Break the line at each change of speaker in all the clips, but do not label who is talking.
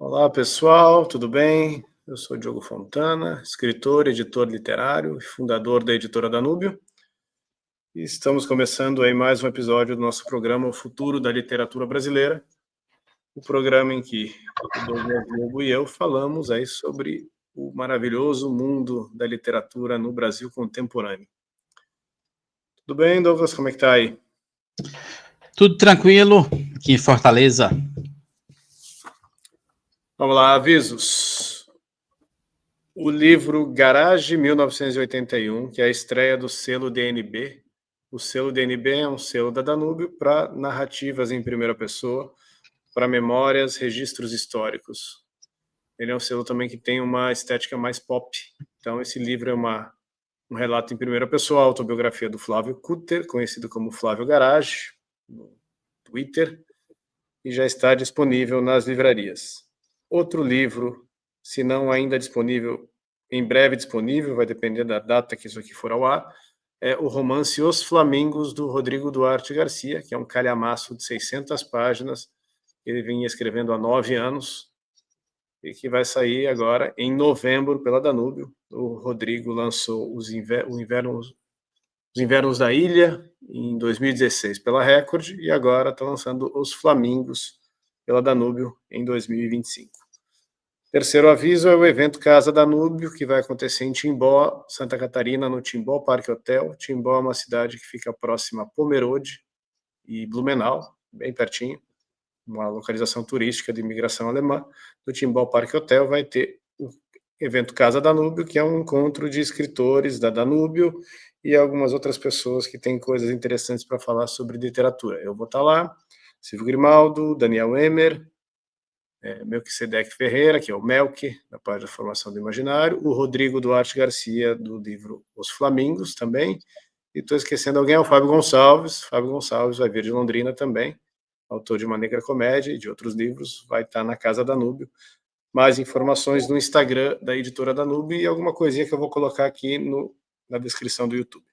Olá, pessoal, tudo bem? Eu sou Diogo Fontana, escritor, editor literário e fundador da Editora Danúbio. E estamos começando aí mais um episódio do nosso programa O Futuro da Literatura Brasileira, o programa em que o Douglas Lobo e eu falamos aí sobre o maravilhoso mundo da literatura no Brasil contemporâneo. Tudo bem, Douglas? Como é que tá aí?
Tudo tranquilo aqui em Fortaleza.
Vamos lá, avisos. O livro Garage 1981, que é a estreia do selo DNB. O selo DNB é um selo da Danúbio para narrativas em primeira pessoa, para memórias, registros históricos. Ele é um selo também que tem uma estética mais pop. Então, esse livro é um relato em primeira pessoa, a autobiografia do Flávio Kutter, conhecido como Flávio Garage, no Twitter, e já está disponível nas livrarias. Outro livro, se não ainda disponível, em breve disponível, vai depender da data que isso aqui for ao ar, é o romance Os Flamingos, do Rodrigo Duarte Garcia, que é um calhamaço de 600 páginas, que ele vinha escrevendo há 9 anos, e que vai sair agora em novembro pela Danúbio. O Rodrigo lançou Os Invernos da Ilha, em 2016, pela Record, e agora está lançando Os Flamingos, pela Danúbio, em 2025. Terceiro aviso é o evento Casa Danúbio, que vai acontecer em Timbó, Santa Catarina, no Timbó Parque Hotel. Timbó é uma cidade que fica próxima a Pomerode e Blumenau, bem pertinho, uma localização turística de imigração alemã. No Timbó Parque Hotel vai ter o evento Casa Danúbio, que é um encontro de escritores da Danúbio e algumas outras pessoas que têm coisas interessantes para falar sobre literatura. Eu vou estar lá, Silvio Grimaldo, Daniel Emer, Melquisedeque Ferreira, que é o Melk, da página Formação do Imaginário, o Rodrigo Duarte Garcia, do livro Os Flamingos, também, e estou esquecendo alguém, é o Fábio Gonçalves. Fábio Gonçalves vai vir de Londrina também, autor de Uma Negra Comédia e de outros livros, vai estar na Casa Danúbio. Mais informações no Instagram da Editora Danúbio e alguma coisinha que eu vou colocar aqui na descrição do YouTube.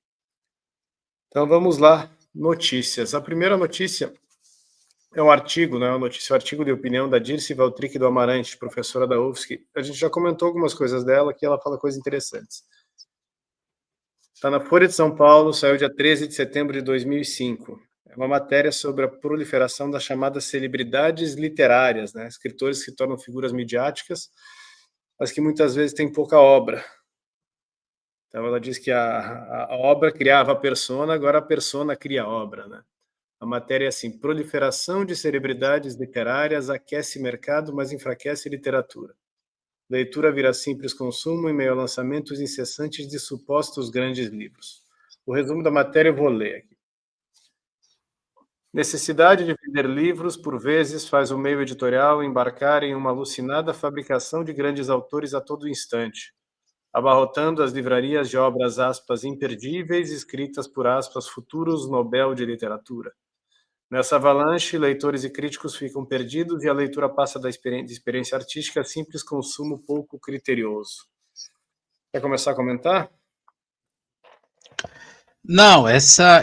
Então vamos lá, notícias. A primeira notícia é um artigo, né, uma notícia, um artigo de opinião da Dirce Valtric do Amarante, professora da UFSC. A gente já comentou algumas coisas dela, que ela fala coisas interessantes. Está na Folha de São Paulo, saiu dia 13 de setembro de 2005. É uma matéria sobre a proliferação das chamadas celebridades literárias, né, escritores que se tornam figuras midiáticas, mas que muitas vezes têm pouca obra. Então ela diz que a obra criava a persona, agora a persona cria a obra, né? A matéria é assim: proliferação de celebridades literárias aquece mercado, mas enfraquece literatura. Leitura vira simples consumo em meio a lançamentos incessantes de supostos grandes livros. O resumo da matéria eu vou ler aqui. Necessidade de vender livros, por vezes, faz o meio editorial embarcar em uma alucinada fabricação de grandes autores a todo instante, abarrotando as livrarias de obras, aspas, imperdíveis, escritas por, aspas, futuros Nobel de Literatura. Nessa avalanche, leitores e críticos ficam perdidos e a leitura passa da experiência artística a simples consumo pouco criterioso. Quer começar a comentar?
Não,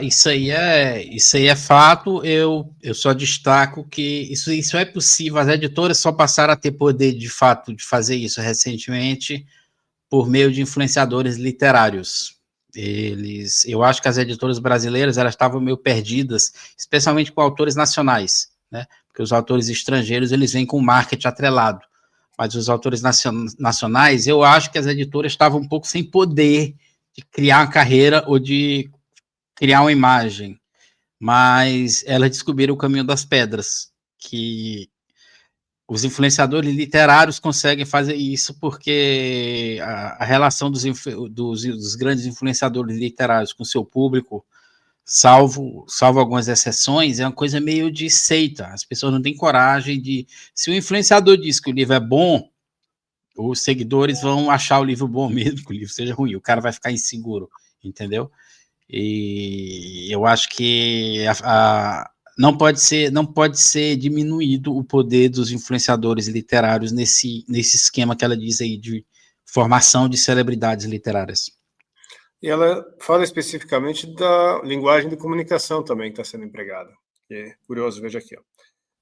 isso aí é fato. Eu só destaco que isso é possível. As editoras só passaram a ter poder de fato de fazer isso recentemente por meio de influenciadores literários. Eu acho que as editoras brasileiras elas estavam meio perdidas, especialmente com autores nacionais, né? Porque os autores estrangeiros eles vêm com marketing atrelado, mas os autores nacionais, eu acho que as editoras estavam um pouco sem poder de criar uma carreira ou de criar uma imagem, mas elas descobriram o caminho das pedras, que os influenciadores literários conseguem fazer isso porque a relação dos grandes influenciadores literários com seu público, salvo algumas exceções, é uma coisa meio de seita. As pessoas não têm coragem de... Se o influenciador diz que o livro é bom, os seguidores vão achar o livro bom mesmo, que o livro seja ruim. O cara vai ficar inseguro, entendeu? E eu acho que não pode ser diminuído o poder dos influenciadores literários nesse esquema que ela diz aí de formação de celebridades literárias.
E ela fala especificamente da linguagem de comunicação também que está sendo empregada. É curioso, veja aqui. Ó.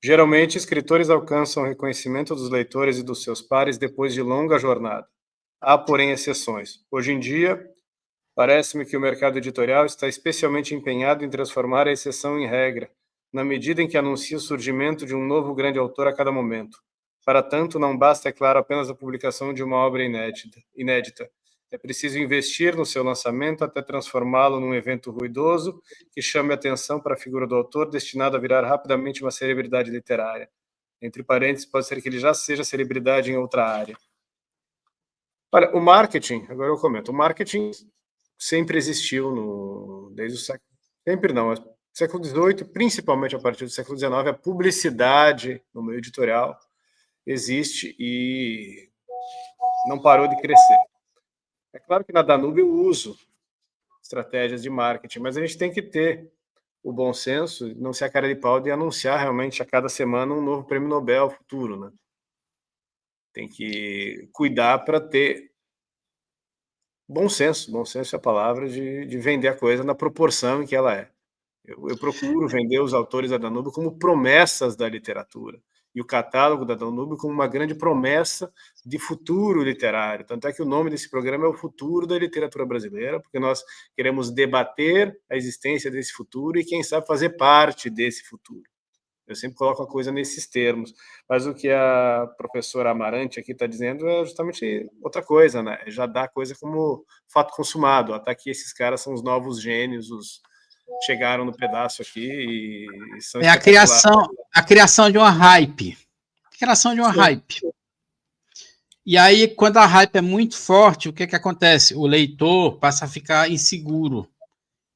Geralmente, escritores alcançam o reconhecimento dos leitores e dos seus pares depois de longa jornada. Há, porém, exceções. Hoje em dia, parece-me que o mercado editorial está especialmente empenhado em transformar a exceção em regra, na medida em que anuncia o surgimento de um novo grande autor a cada momento. Para tanto, não basta, é claro, apenas a publicação de uma obra inédita. É preciso investir no seu lançamento até transformá-lo num evento ruidoso que chame a atenção para a figura do autor, destinado a virar rapidamente uma celebridade literária. Entre parênteses, pode ser que ele já seja celebridade em outra área. Olha, o marketing, agora eu comento, o marketing sempre existiu desde o século... Sempre não, século XVIII, principalmente a partir do século XIX, a publicidade no meio editorial existe e não parou de crescer. É claro que na Danube eu uso estratégias de marketing, mas a gente tem que ter o bom senso, não ser a cara de pau de anunciar realmente a cada semana um novo prêmio Nobel futuro, né? Tem que cuidar para ter bom senso é a palavra de vender a coisa na proporção em que ela é. Eu procuro vender os autores da Danube como promessas da literatura, e o catálogo da Danube como uma grande promessa de futuro literário. Tanto é que o nome desse programa é O Futuro da Literatura Brasileira, porque nós queremos debater a existência desse futuro e, quem sabe, fazer parte desse futuro. Eu sempre coloco a coisa nesses termos. Mas o que a professora Amarante aqui está dizendo é justamente outra coisa, né? Já dá a coisa como fato consumado. Até que esses caras são os novos gênios, chegaram no pedaço aqui e são
É a criação de uma hype. Criação de uma hype. E aí, quando a hype é muito forte, o que acontece? O leitor passa a ficar inseguro.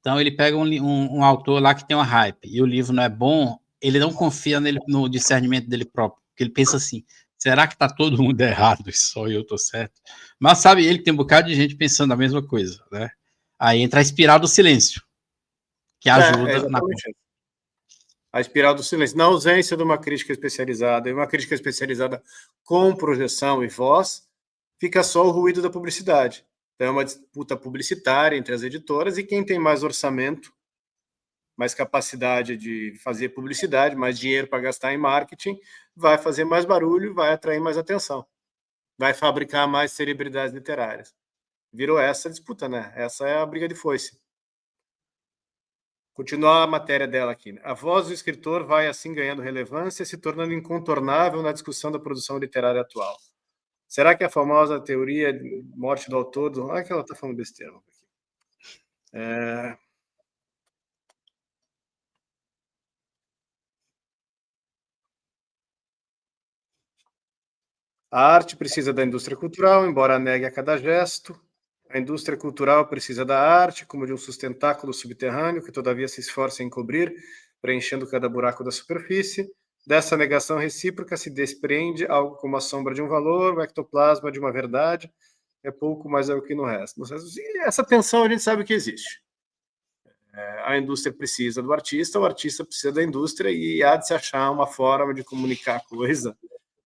Então, ele pega um autor lá que tem uma hype e o livro não é bom, ele não confia no discernimento dele próprio. Porque ele pensa assim, será que está todo mundo errado e só eu estou certo? Mas sabe ele que tem um bocado de gente pensando a mesma coisa, né? Aí entra a espiral do silêncio, que ajuda
a espiral do silêncio. Na ausência de uma crítica especializada, e uma crítica especializada com projeção e voz, fica só o ruído da publicidade. Então, é uma disputa publicitária entre as editoras e quem tem mais orçamento, mais capacidade de fazer publicidade, mais dinheiro para gastar em marketing, vai fazer mais barulho, vai atrair mais atenção, vai fabricar mais celebridades literárias. Virou essa disputa, né? Essa é a briga de foice. Continuar a matéria dela aqui. Né? A voz do escritor vai, assim, ganhando relevância e se tornando incontornável na discussão da produção literária atual. Será que a famosa teoria de morte do autor... Olha que ela está falando besteira. A arte precisa da indústria cultural, embora negue a cada gesto. A indústria cultural precisa da arte, como de um sustentáculo subterrâneo, que todavia se esforça em cobrir, preenchendo cada buraco da superfície. Dessa negação recíproca se desprende algo como a sombra de um valor, o ectoplasma de uma verdade, é pouco, mas é o que não resta. Essa tensão a gente sabe que existe. A indústria precisa do artista, o artista precisa da indústria e há de se achar uma forma de comunicar a coisa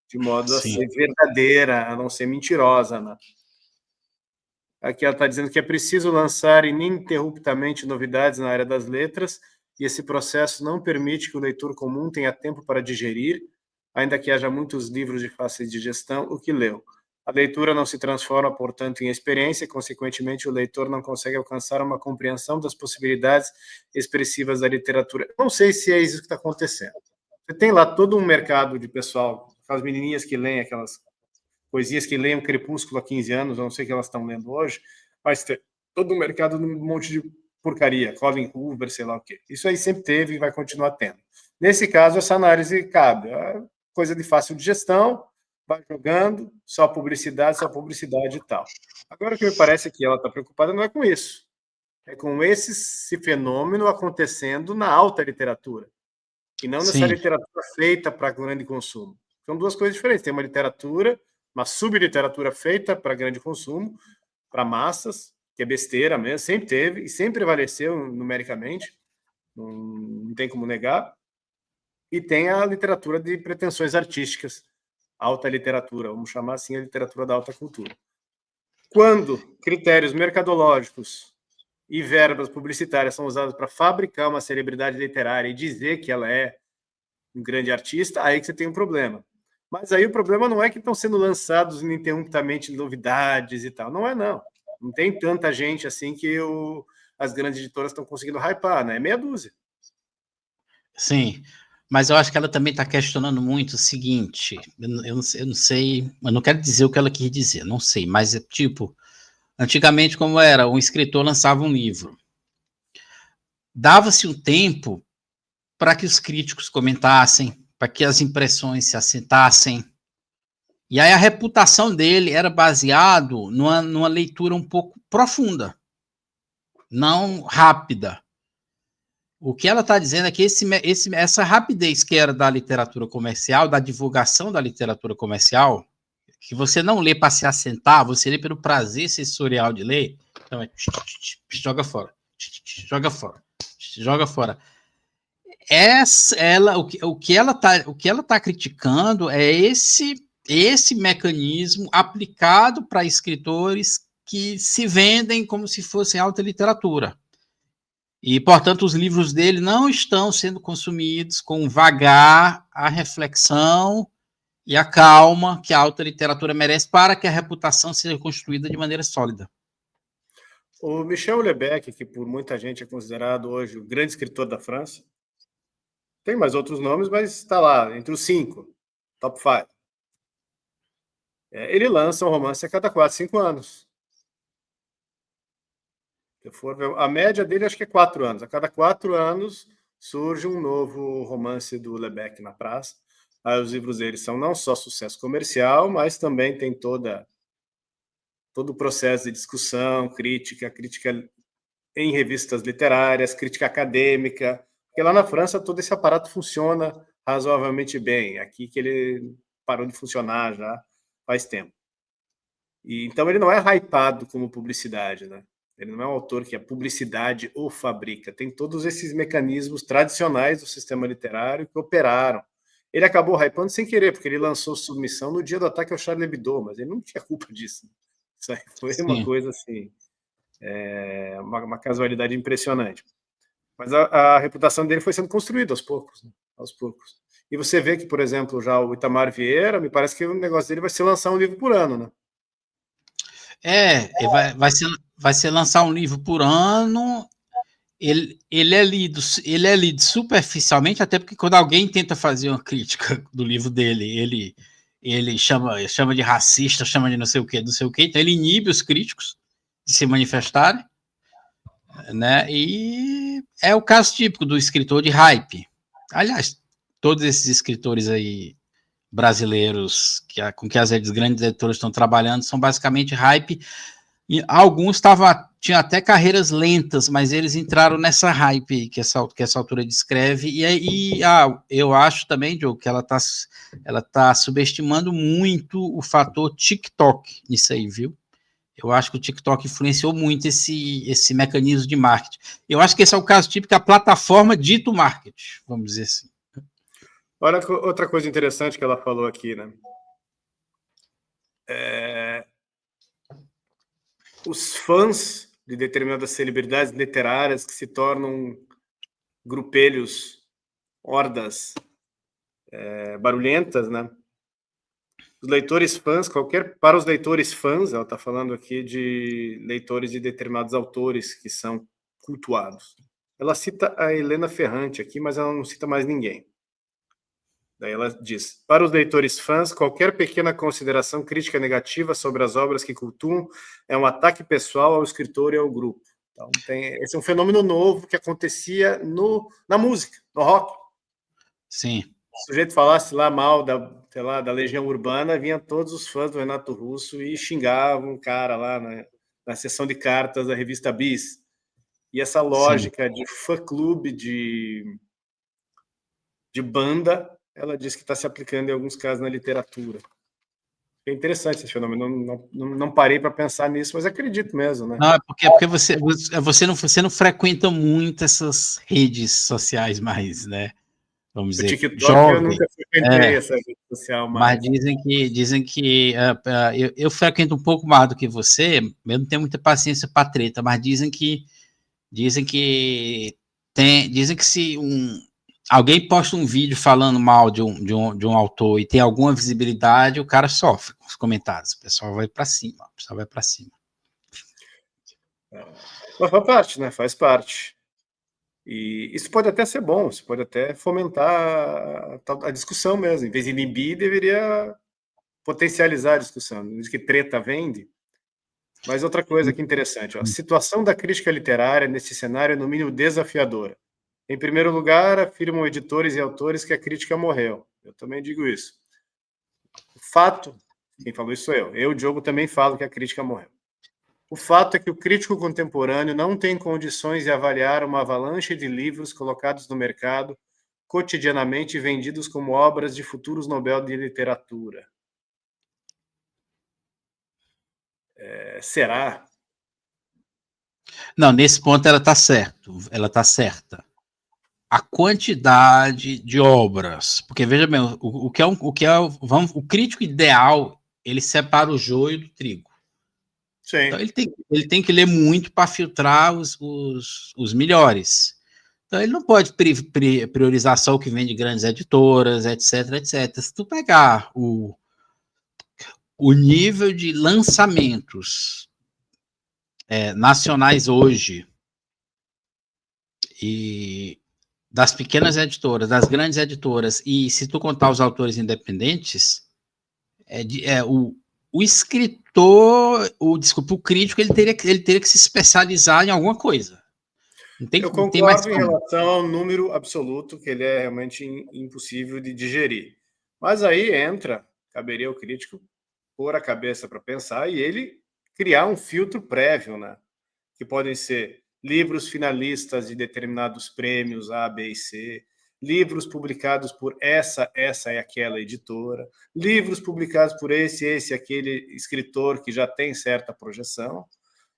de modo a ser verdadeira, a não ser mentirosa, né? Aqui ela está dizendo que é preciso lançar ininterruptamente novidades na área das letras, e esse processo não permite que o leitor comum tenha tempo para digerir, ainda que haja muitos livros de fácil digestão, o que leu. A leitura não se transforma, portanto, em experiência, e, consequentemente, o leitor não consegue alcançar uma compreensão das possibilidades expressivas da literatura. Não sei se é isso que está acontecendo. Você tem lá todo um mercado de pessoal, aquelas menininhas que leem aquelas coisinhas que leiam Crepúsculo há 15 anos, eu não sei o que elas estão lendo hoje, mas tem todo um mercado de um monte de porcaria, Colin Hoover, sei lá o quê. Isso aí sempre teve e vai continuar tendo. Nesse caso, essa análise cabe. É coisa de fácil digestão, vai jogando, só publicidade e tal. Agora, o que me parece que ela está preocupada não é com isso. É com esse fenômeno acontecendo na alta literatura. E não nessa literatura feita para grande consumo. São duas coisas diferentes. Tem uma literatura, uma subliteratura feita para grande consumo, para massas, que é besteira mesmo, sempre teve e sempre prevaleceu numericamente, não tem como negar. E tem a literatura de pretensões artísticas, alta literatura, vamos chamar assim a literatura da alta cultura. Quando critérios mercadológicos e verbas publicitárias são usadas para fabricar uma celebridade literária e dizer que ela é um grande artista, aí que você tem um problema. Mas aí o problema não é que estão sendo lançados ininterruptamente novidades e tal. Não é, não. Não tem tanta gente assim que as grandes editoras estão conseguindo hypar, né? É meia dúzia.
Sim, mas eu acho que ela também está questionando muito o seguinte, eu não sei, eu não quero dizer o que ela quis dizer, não sei, mas é tipo, antigamente como era, um escritor lançava um livro, dava-se um tempo para que os críticos comentassem, para que as impressões se assentassem, e aí a reputação dele era baseado numa leitura um pouco profunda, não rápida. O que ela está dizendo é que essa rapidez que era da literatura comercial, da divulgação da literatura comercial, que você não lê para se assentar, você lê pelo prazer sensorial de ler, então é joga fora, joga fora, joga fora. O que ela tá criticando é esse mecanismo aplicado para escritores que se vendem como se fossem alta literatura. E, portanto, os livros dele não estão sendo consumidos com vagar, a reflexão e a calma que a alta literatura merece para que a reputação seja construída de maneira sólida.
O Michel Houellebecq, que por muita gente é considerado hoje o grande escritor da França, tem mais outros nomes, mas está lá, entre os 5, top 5. Ele lança um romance a cada 4, 5 anos. A média dele acho que é 4 anos. A cada 4 anos surge um novo romance do Houellebecq na praça. Aí os livros dele são não só sucesso comercial, mas também tem todo o processo de discussão, crítica em revistas literárias, crítica acadêmica, porque lá na França todo esse aparato funciona razoavelmente bem. Aqui que ele parou de funcionar já faz tempo. E então ele não é hypado como publicidade, né? Ele não é um autor que a publicidade o fabrica. Tem todos esses mecanismos tradicionais do sistema literário que operaram. Ele acabou hypando sem querer, porque ele lançou Submissão no dia do ataque ao Charlie Hebdo, mas ele não tinha culpa disso. Isso aí foi uma coisa assim, uma casualidade impressionante. Mas a reputação dele foi sendo construída aos poucos, né? Aos poucos. E você vê que, por exemplo, já o Itamar Vieira, me parece que o negócio dele vai ser lançar um livro por ano, né?
Vai ser lançar um livro por ano. Ele é lido superficialmente, até porque quando alguém tenta fazer uma crítica do livro dele, ele chama de racista, chama de não sei o que, então ele inibe os críticos de se manifestarem, né? E é o caso típico do escritor de hype. Aliás, todos esses escritores aí brasileiros com que as grandes editoras estão trabalhando são basicamente hype. E alguns tinham até carreiras lentas, mas eles entraram nessa hype que essa autora descreve. Eu acho também, Diogo, que ela tá subestimando muito o fator TikTok nisso aí, viu? Eu acho que o TikTok influenciou muito esse mecanismo de marketing. Eu acho que esse é o caso típico, a plataforma dita o marketing, vamos dizer assim.
Olha, outra coisa interessante que ela falou aqui, né? Os fãs de determinadas celebridades literárias que se tornam grupelhos, hordas barulhentas, né? Os leitores fãs, para os leitores fãs, ela está falando aqui de leitores de determinados autores que são cultuados. Ela cita a Helena Ferrante aqui, mas ela não cita mais ninguém. Daí ela diz: para os leitores fãs, qualquer pequena consideração crítica negativa sobre as obras que cultuam é um ataque pessoal ao escritor e ao grupo. Então, esse é um fenômeno novo que acontecia na música, no rock.
Sim.
Se o sujeito falasse lá mal da Legião Urbana, vinham todos os fãs do Renato Russo e xingavam um cara lá na sessão de cartas da revista Bis. E essa lógica de fã-clube de banda, ela diz que está se aplicando em alguns casos na literatura. É interessante esse fenômeno. Não parei para pensar nisso, mas acredito mesmo, né?
Não, porque você não frequenta muito essas redes sociais mais, né? Vamos dizer,
o TikTok
jovem.
Eu nunca frequentei essa rede social mais.
Mas dizem que eu frequento um pouco mais do que você, eu não tenho muita paciência para treta, mas dizem que alguém posta um vídeo falando mal de um autor e tem alguma visibilidade, o cara sofre com os comentários. O pessoal vai para cima.
Mas faz parte, né? Faz parte. E isso pode até ser bom, isso pode até fomentar a discussão mesmo. Em vez de inibir, deveria potencializar a discussão. Não diz que treta vende. Mas outra coisa que é interessante, a situação da crítica literária nesse cenário é no mínimo desafiadora. Em primeiro lugar, afirmam editores e autores que a crítica morreu. Eu também digo isso. O fato, quem falou isso sou eu. Eu, Diogo, também falo que a crítica morreu. O fato é que o crítico contemporâneo não tem condições de avaliar uma avalanche de livros colocados no mercado cotidianamente vendidos como obras de futuros Nobel de literatura. Será?
Não, nesse ponto ela está certa. A quantidade de obras, porque veja bem, o crítico ideal, ele separa o joio do trigo.
Sim.
Então ele tem que ler muito para filtrar os melhores. Então ele não pode priorizar só o que vem de grandes editoras, etc. Se tu pegar o nível de lançamentos nacionais hoje e das pequenas editoras, das grandes editoras, e se tu contar os autores independentes, o escritor, o crítico, ele teria que se especializar em alguma coisa.
Eu concordo em relação ao número absoluto, que ele é realmente impossível de digerir. Mas aí caberia ao crítico pôr a cabeça para pensar e ele criar um filtro prévio, né? Que podem ser livros finalistas de determinados prêmios A, B e C, livros publicados por essa e aquela editora, livros publicados por esse e aquele escritor que já tem certa projeção,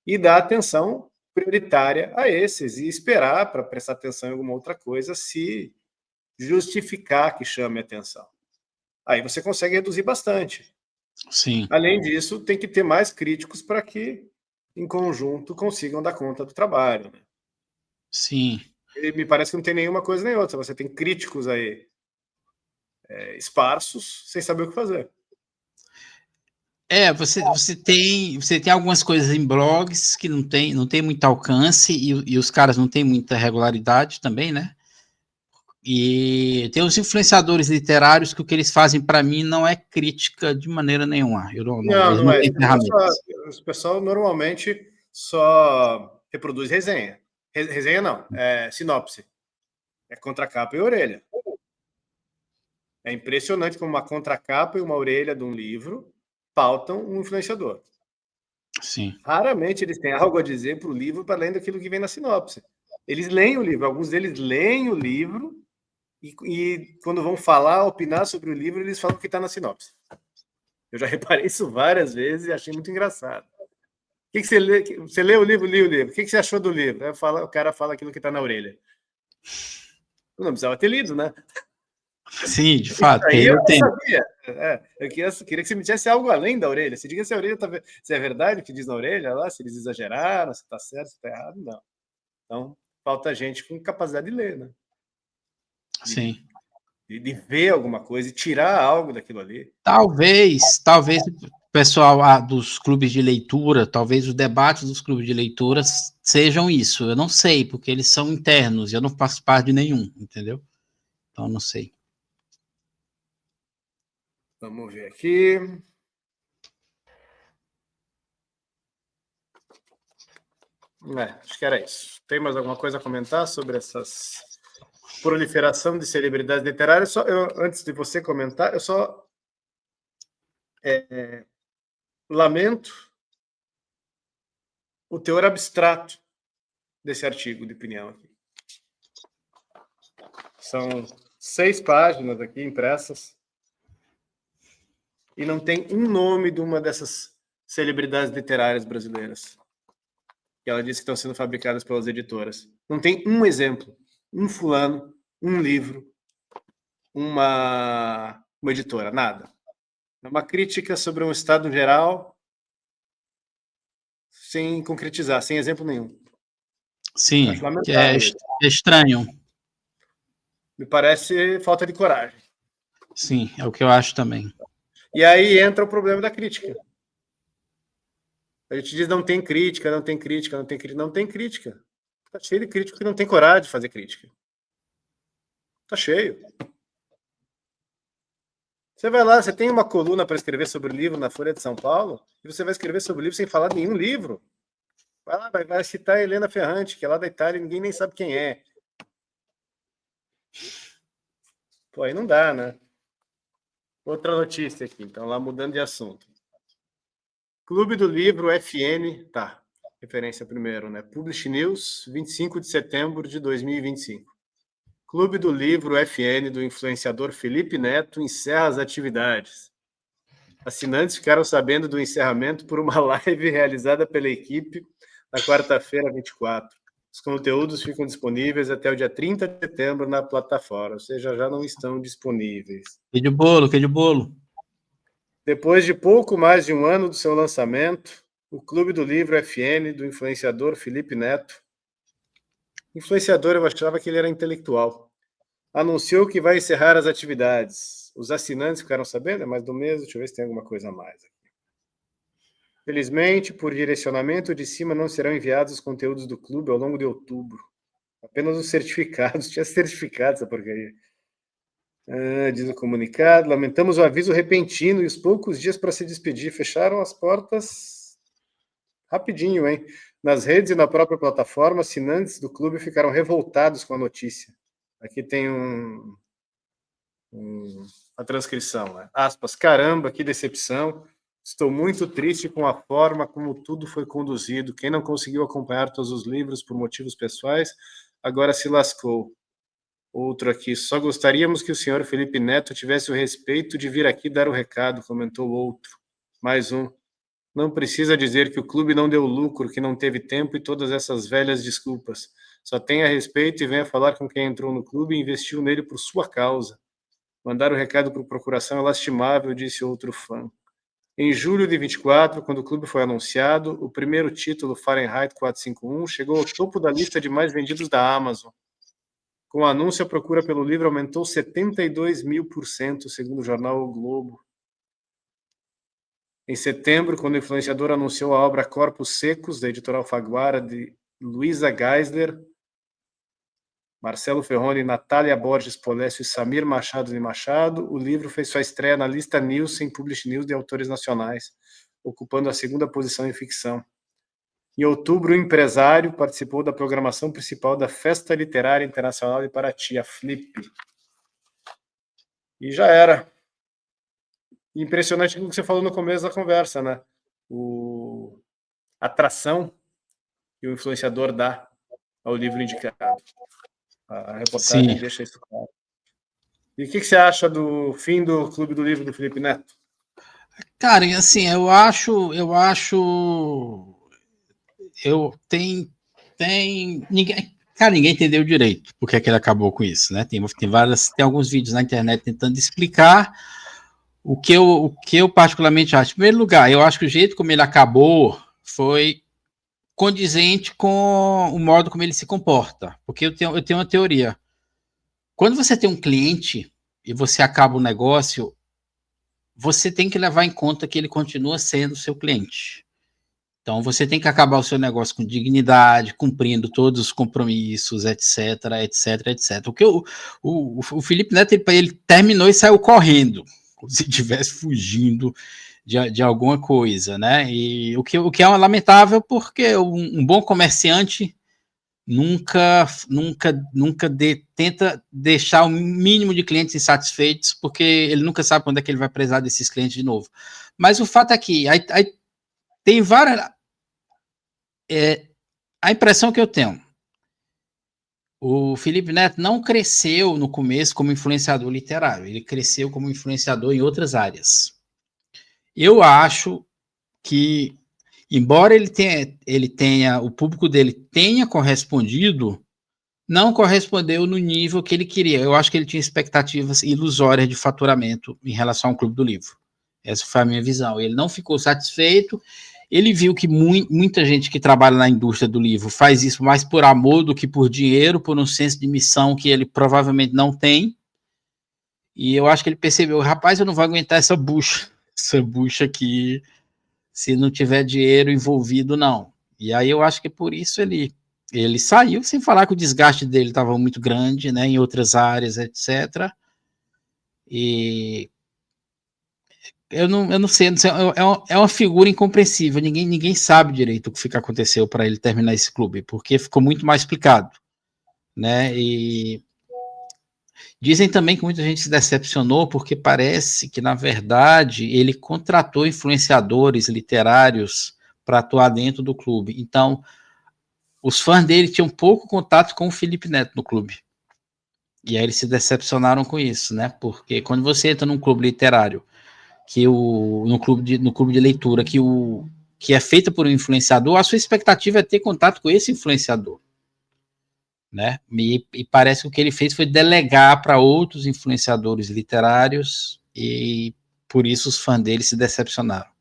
e dar atenção prioritária a esses e esperar para prestar atenção em alguma outra coisa se justificar que chame atenção. Aí você consegue reduzir bastante.
Sim.
Além disso, tem que ter mais críticos para que, em conjunto, consigam dar conta do trabalho. Né?
Sim.
E me parece que não tem nenhuma coisa nem outra. Você tem críticos aí esparsos, sem saber o que fazer.
Você tem algumas coisas em blogs que não tem muito alcance e os caras não têm muita regularidade também, né? E tem os influenciadores literários que o que eles fazem para mim não é crítica de maneira nenhuma. Eles
Não é.
têm ferramentas.
O pessoal normalmente só reproduz resenha. Resenha não, sinopse. É contracapa e orelha. É impressionante como uma contracapa e uma orelha de um livro pautam um influenciador.
Sim.
Raramente eles têm algo a dizer para o livro para além daquilo que vem na sinopse. Eles leem o livro, alguns deles leem o livro e quando vão falar, opinar sobre o livro, eles falam o que está na sinopse. Eu já reparei isso várias vezes e achei muito engraçado. O que você lê? Você lê o livro, li o livro. O que você achou do livro? O cara fala aquilo que está na orelha. Eu não precisava ter lido, né?
Sim, de fato.
Aí eu não sabia. Eu queria que você me dissesse algo além da orelha. Se diga se a orelha se é verdade o que diz na orelha, lá, se eles exageraram, se está certo, se está errado, não. Então, falta gente com capacidade de ler, né?
Sim.
De ver alguma coisa e tirar algo daquilo ali.
Talvez o pessoal dos clubes de leitura, talvez os debates dos clubes de leitura sejam isso. Eu não sei, porque eles são internos e eu não faço parte de nenhum, entendeu? Então, não sei.
Vamos ver aqui. Acho que era isso. Tem mais alguma coisa a comentar sobre essas proliferação de celebridades literárias? Antes de você comentar, eu só lamento o teor abstrato desse artigo de opinião aqui. São 6 páginas aqui impressas e não tem um nome de uma dessas celebridades literárias brasileiras. Que ela disse que estão sendo fabricadas pelas editoras. Não tem um exemplo, um fulano, um livro, uma editora, nada. É uma crítica sobre um estado geral sem concretizar, sem exemplo nenhum.
Sim, que é estranho.
Me parece falta de coragem.
Sim, é o que eu acho também.
E aí entra o problema da crítica. A gente diz não tem crítica, não tem crítica, não tem crítica. Não tem crítica. Tá cheio de crítico que não tem coragem de fazer crítica. Tá cheio. Você vai lá, você tem uma coluna para escrever sobre o livro na Folha de São Paulo, e você vai escrever sobre o livro sem falar de nenhum livro. Vai lá, vai citar a Helena Ferrante, que é lá da Itália e ninguém nem sabe quem é. Pô, aí não dá, né? Outra notícia aqui, então, lá mudando de assunto. Clube do Livro FN, tá, referência primeiro, né? Publish News, 25 de setembro de 2025. Clube do Livro FN do influenciador Felipe Neto encerra as atividades. Assinantes ficaram sabendo do encerramento por uma live realizada pela equipe na quarta-feira, 24. Os conteúdos ficam disponíveis até o dia 30 de setembro na plataforma, ou seja, já não estão disponíveis.
Que de bolo, que de bolo.
Depois de pouco mais de um ano do seu lançamento, o Clube do Livro FN, do influenciador Felipe Neto, influenciador, eu achava que ele era intelectual, anunciou que vai encerrar as atividades. Os assinantes ficaram sabendo? É mais do mesmo? Deixa eu ver se tem alguma coisa a mais aqui. Felizmente, por direcionamento de cima, não serão enviados os conteúdos do clube ao longo de outubro. Apenas os certificados. Tinha certificado essa porcaria. Diz o comunicado. Lamentamos o aviso repentino e os poucos dias para se despedir. Fecharam as portas rapidinho, hein? Nas redes e na própria plataforma, assinantes do clube ficaram revoltados com a notícia. Aqui tem a transcrição, né? Aspas, caramba, que decepção. Estou muito triste com a forma como tudo foi conduzido. Quem não conseguiu acompanhar todos os livros por motivos pessoais, agora se lascou. Outro aqui, só gostaríamos que o senhor Felipe Neto tivesse o respeito de vir aqui dar o recado, comentou outro. Mais um. Não precisa dizer que o clube não deu lucro, que não teve tempo e todas essas velhas desculpas. Só tenha respeito e venha falar com quem entrou no clube e investiu nele por sua causa. Mandar o recado por procuração é lastimável, disse outro fã. Em julho de 24, quando o clube foi anunciado, o primeiro título, Fahrenheit 451, chegou ao topo da lista de mais vendidos da Amazon. Com o anúncio, a procura pelo livro aumentou 72.000%, segundo o jornal O Globo. Em setembro, quando o influenciador anunciou a obra Corpos Secos, da editora Alfaguara, de Luísa Geisler, Marcelo Ferroni, Natália Borges Polécio e Samir Machado de Machado, o livro fez sua estreia na lista Nielsen Publish News de autores nacionais, ocupando a segunda posição em ficção. Em outubro, o empresário participou da programação principal da Festa Literária Internacional de Paraty, a Flip. E já era. Impressionante o que você falou no começo da conversa, né? A atração que o influenciador dá ao livro indicado. A reportagem deixa isso claro. E o que você acha do fim do Clube do Livro do Felipe Neto?
Cara, assim, ninguém entendeu direito porque é que ele acabou com isso, né? Tem alguns vídeos na internet tentando explicar o que eu particularmente acho. Em primeiro lugar, eu acho que o jeito como ele acabou foi condizente com o modo como ele se comporta. Porque eu tenho uma teoria. Quando você tem um cliente e você acaba o negócio, você tem que levar em conta que ele continua sendo seu cliente. Então, você tem que acabar o seu negócio com dignidade, cumprindo todos os compromissos, etc, etc, etc. O Felipe Neto, ele terminou e saiu correndo, como se estivesse fugindo de alguma coisa, né? E o que é lamentável, porque um bom comerciante tenta deixar o mínimo de clientes insatisfeitos, porque ele nunca sabe quando é que ele vai precisar desses clientes de novo. Mas o fato é que aí tem várias... a impressão que eu tenho, o Felipe Neto não cresceu no começo como influenciador literário, ele cresceu como influenciador em outras áreas. Eu acho que, embora ele tenha o público dele tenha correspondido, não correspondeu no nível que ele queria. Eu acho que ele tinha expectativas ilusórias de faturamento em relação ao Clube do Livro. Essa foi a minha visão. Ele não ficou satisfeito Ele viu que muita gente que trabalha na indústria do livro faz isso mais por amor do que por dinheiro, por um senso de missão que ele provavelmente não tem. E eu acho que ele percebeu, rapaz, eu não vou aguentar essa bucha aqui, se não tiver dinheiro envolvido, não. E aí eu acho que por isso ele saiu, sem falar que o desgaste dele estava muito grande, né, em outras áreas, etc. E eu não sei, é uma figura incompreensível, ninguém sabe direito o que aconteceu para ele terminar esse clube, porque ficou muito mal explicado, né, e dizem também que muita gente se decepcionou porque parece que, na verdade, ele contratou influenciadores literários para atuar dentro do clube. Então, os fãs dele tinham pouco contato com o Felipe Neto no clube. E aí eles se decepcionaram com isso, né? Porque quando você entra num clube literário, no clube de leitura, que é feito por um influenciador, a sua expectativa é ter contato com esse influenciador. Né? E parece que o que ele fez foi delegar para outros influenciadores literários e por isso os fãs dele se decepcionaram.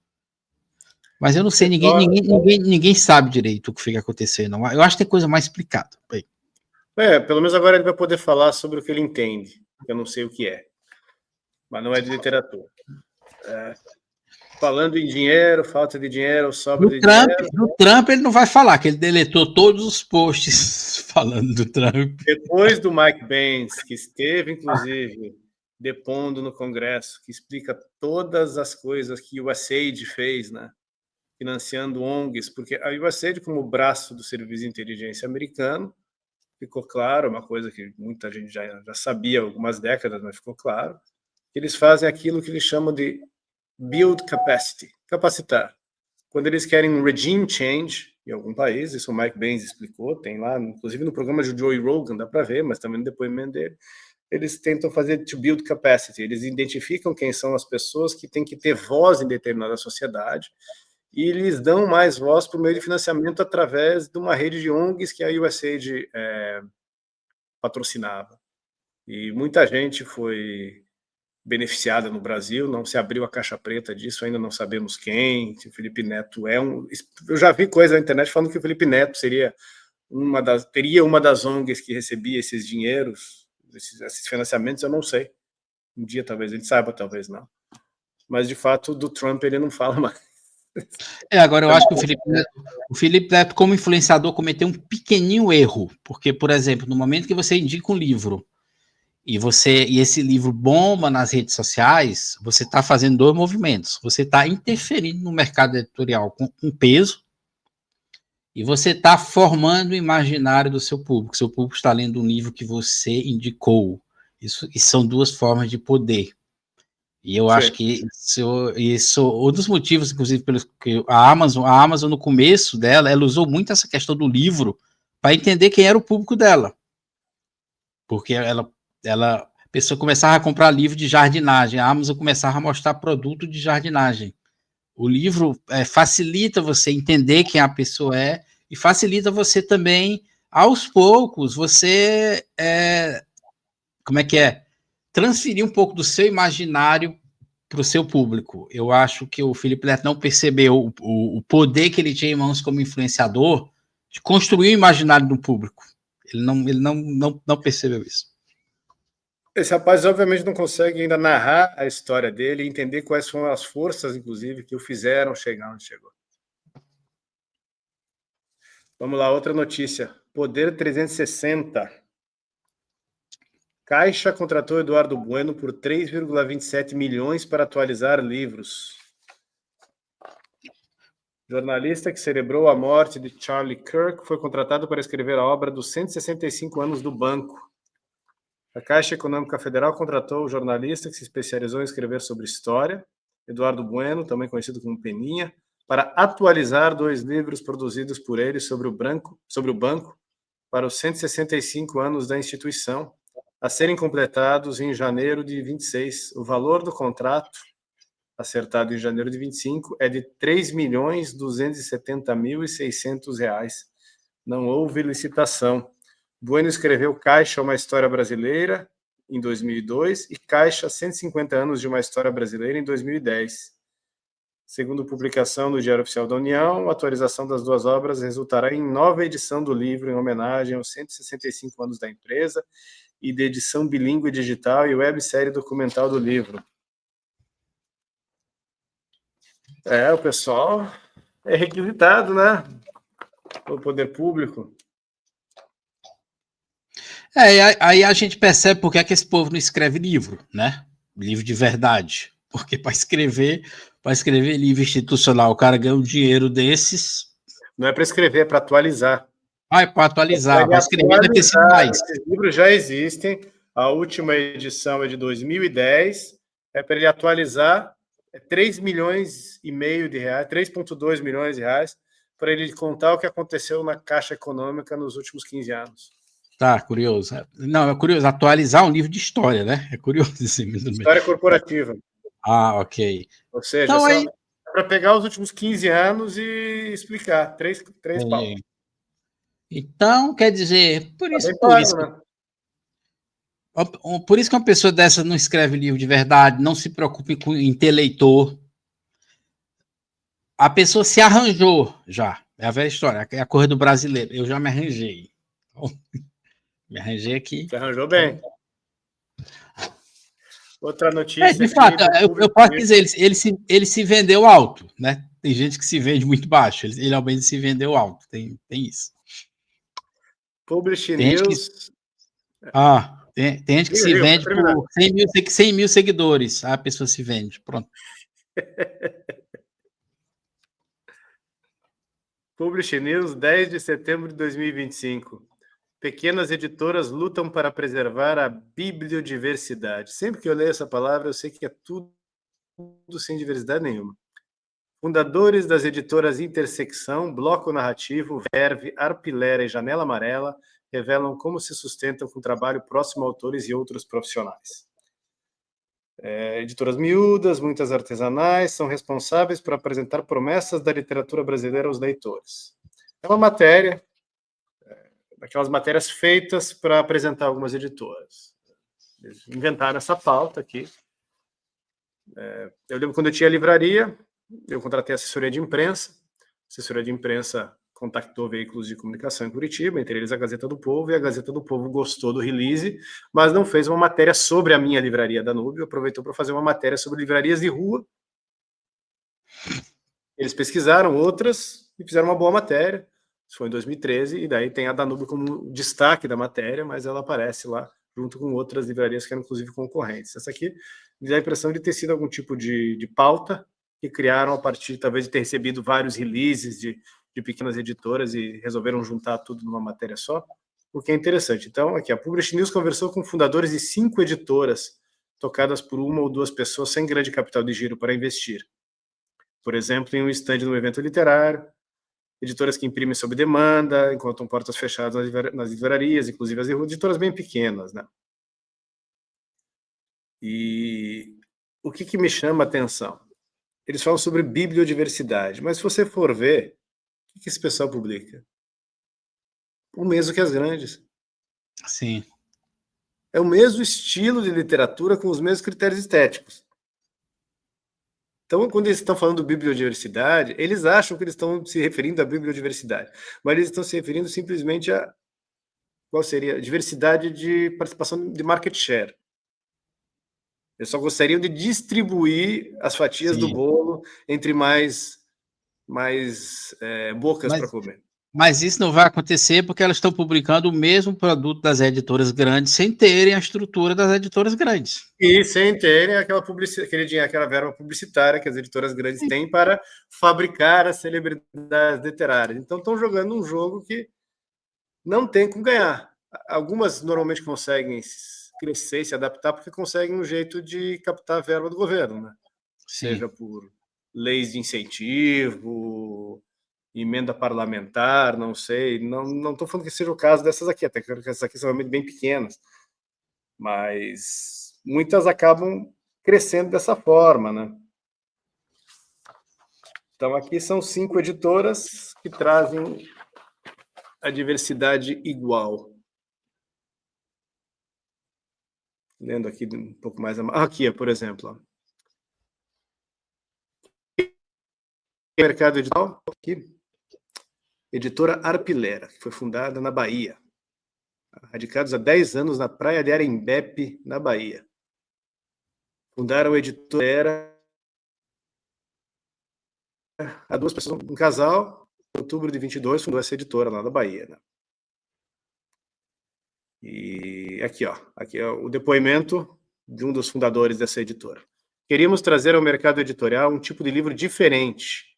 Mas eu não sei, ninguém sabe direito o que fica acontecendo. Eu acho que tem coisa mais explicada.
Pelo menos agora ele vai poder falar sobre o que ele entende. Eu não sei o que é, mas não é de literatura. Falando em dinheiro, falta de dinheiro, sobra de dinheiro.
No Trump ele não vai falar, que ele deletou todos os posts falando do Trump.
Depois do Mike Pence, que esteve, inclusive, depondo no Congresso, que explica todas as coisas que o USAID fez, né? Financiando ONGs, porque a USAID, como braço do Serviço de Inteligência americano, ficou claro, uma coisa que muita gente já sabia há algumas décadas, mas ficou claro, que eles fazem aquilo que eles chamam de build capacity, capacitar. Quando eles querem um regime change em algum país, isso o Mike Pence explicou, tem lá, inclusive no programa de Joe Rogan, dá para ver, mas também no depoimento dele, eles tentam fazer to build capacity, eles identificam quem são as pessoas que têm que ter voz em determinada sociedade e lhes dão mais voz por meio de financiamento através de uma rede de ONGs que a USAID patrocinava. E muita gente foi beneficiada no Brasil, não se abriu a caixa preta disso, ainda não sabemos quem, se o Felipe Neto é um... Eu já vi coisa na internet falando que o Felipe Neto teria uma das ONGs que recebia esses dinheiros, esses financiamentos, eu não sei. Um dia talvez ele saiba, talvez não. Mas, de fato, do Trump ele não fala mais.
Agora eu acho que o Felipe Neto, como influenciador, cometeu um pequenininho erro, porque, por exemplo, no momento que você indica um livro e esse livro bomba nas redes sociais, você está fazendo dois movimentos. Você está interferindo no mercado editorial com peso e você está formando o imaginário do seu público. Seu público está lendo um livro que você indicou. Isso são duas formas de poder. E eu acho que isso um dos motivos, inclusive, pelos que a Amazon, no começo dela, ela usou muito essa questão do livro para entender quem era o público dela. Porque a pessoa começava a comprar livro de jardinagem, a Amazon começava a mostrar produto de jardinagem. O livro facilita você entender quem a pessoa é e facilita você também, aos poucos, você transferir um pouco do seu imaginário para o seu público. Eu acho que o Felipe Neto não percebeu o poder que ele tinha em mãos como influenciador de construir o imaginário do público. Ele não percebeu isso.
Esse rapaz, obviamente, não consegue ainda narrar a história dele e entender quais foram as forças, inclusive, que o fizeram chegar onde chegou. Vamos lá, outra notícia. Poder 360. Caixa contratou Eduardo Bueno por 3,27 milhões para atualizar livros. Jornalista que celebrou a morte de Charlie Kirk foi contratado para escrever a obra dos 165 anos do banco. A Caixa Econômica Federal contratou o jornalista que se especializou em escrever sobre história, Eduardo Bueno, também conhecido como Peninha, para atualizar 2 livros produzidos por ele sobre o banco para os 165 anos da instituição, a serem completados em janeiro de 26. O valor do contrato, acertado em janeiro de 25, é de R$ 3.270.600. Não houve licitação. Bueno escreveu Caixa, uma história brasileira, em 2002, e Caixa, 150 anos de uma história brasileira, em 2010. Segundo publicação no Diário Oficial da União, a atualização das duas obras resultará em nova edição do livro em homenagem aos 165 anos da empresa e de edição bilíngue digital e websérie documental do livro. O pessoal é requisitado, né? O poder público.
Aí a gente percebe por que é que esse povo não escreve livro, né? Livro de verdade. Porque para escrever livro institucional, o cara ganha um dinheiro desses.
Não é para escrever, é para atualizar.
É para atualizar, vai escrever vai ter sido mais.
Esses livros já existem. A última edição é de 2010. É para ele atualizar 3 milhões e meio de reais, 3,2 milhões de reais, para ele contar o que aconteceu na Caixa Econômica nos últimos 15 anos.
Tá, curioso. Não, é curioso. Atualizar um livro de história, né? É curioso assim.
História corporativa.
Ok.
Ou seja,
então,
só para pegar os últimos 15 anos e explicar. Três pautas.
Então, quer dizer, por isso que uma pessoa dessa não escreve livro de verdade, não se preocupe com inteleitor. A pessoa se arranjou já. É a velha história, é a coisa do brasileiro. Eu já me arranjei. Então, me arranjei aqui.
Se arranjou bem. Outra notícia.
De fato, eu posso dizer, ele se vendeu alto, né? Tem gente que se vende muito baixo. Ele ao menos se vendeu alto. Tem isso.
Publish News.
Tem gente que se vende por 100 mil seguidores. A pessoa se vende. Pronto.
Publish News, 10 de setembro de 2025. Pequenas editoras lutam para preservar a bibliodiversidade. Sempre que eu leio essa palavra, eu sei que é tudo sem diversidade nenhuma. Fundadores das editoras Intersecção, Bloco Narrativo, Verve, Arpilera e Janela Amarela revelam como se sustentam com trabalho próximo a autores e outros profissionais. Editoras miúdas, muitas artesanais, são responsáveis por apresentar promessas da literatura brasileira aos leitores. É uma matéria, daquelas matérias feitas para apresentar algumas editoras. Eles inventaram essa pauta aqui. Eu lembro quando eu tinha livraria, eu contratei assessoria de imprensa. A assessoria de imprensa contactou veículos de comunicação em Curitiba, entre eles a Gazeta do Povo, e a Gazeta do Povo gostou do release, mas não fez uma matéria sobre a minha livraria Danúbio, aproveitou para fazer uma matéria sobre livrarias de rua. Eles pesquisaram outras e fizeram uma boa matéria. Isso foi em 2013, e daí tem a Danúbio como destaque da matéria, mas ela aparece lá junto com outras livrarias que eram inclusive concorrentes. Essa aqui me dá a impressão de ter sido algum tipo de pauta que criaram a partir, talvez, de ter recebido vários releases de pequenas editoras e resolveram juntar tudo numa matéria só, o que é interessante. Então, aqui, a Publish News conversou com fundadores de 5 editoras, tocadas por uma ou duas pessoas sem grande capital de giro para investir. Por exemplo, em um stand no evento literário, editoras que imprimem sob demanda, encontram portas fechadas nas livrarias, inclusive as editoras bem pequenas, né? E o que me chama a atenção? Eles falam sobre bibliodiversidade, mas se você for ver, o que esse pessoal publica? O mesmo que as grandes.
Sim.
É o mesmo estilo de literatura com os mesmos critérios estéticos. Então, quando eles estão falando de bibliodiversidade, eles acham que eles estão se referindo à bibliodiversidade, mas eles estão se referindo simplesmente a qual seria a diversidade de participação de market share. Eles só gostariam de distribuir as fatias do bolo entre mais bocas para comer.
Mas isso não vai acontecer porque elas estão publicando o mesmo produto das editoras grandes sem terem a estrutura das editoras grandes.
E sem terem aquela verba publicitária que as editoras grandes têm para fabricar as celebridades literárias. Então estão jogando um jogo que não tem como ganhar. Algumas normalmente conseguem crescer e se adaptar porque conseguem um jeito de captar a verba do governo, né? Seja por leis de incentivo, emenda parlamentar, não sei. Não estou falando que seja o caso dessas aqui, até que essas aqui são realmente bem pequenas. Mas muitas acabam crescendo dessa forma, né? Então, aqui são 5 editoras que trazem a diversidade igual. Lendo aqui um pouco mais... Aqui, por exemplo. mercado editorial aqui. Editora Arpilera, que foi fundada na Bahia. Radicados há 10 anos na praia de Arembepe, na Bahia. Fundaram a editora há 2 pessoas, um casal, em outubro de 22, fundou essa editora lá da Bahia. Né? E aqui é o depoimento de um dos fundadores dessa editora. Queríamos trazer ao mercado editorial um tipo de livro diferente,